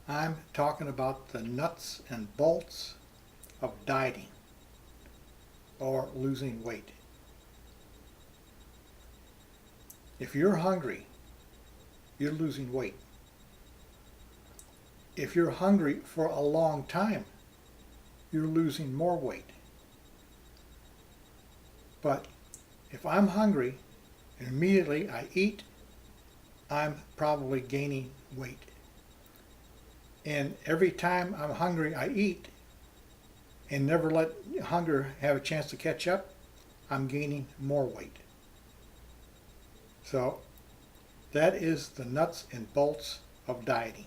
I'm talking about the nuts and bolts of dieting or losing weight. If you're hungry, you're losing weight. If you're hungry for a long time, you're losing more weight. But if I'm hungry and immediately I eat, I'm probably gaining weight. And every time I'm hungry, I eat and never let hunger have a chance to catch up, I'm gaining more weight. So that is the nuts and bolts of dieting.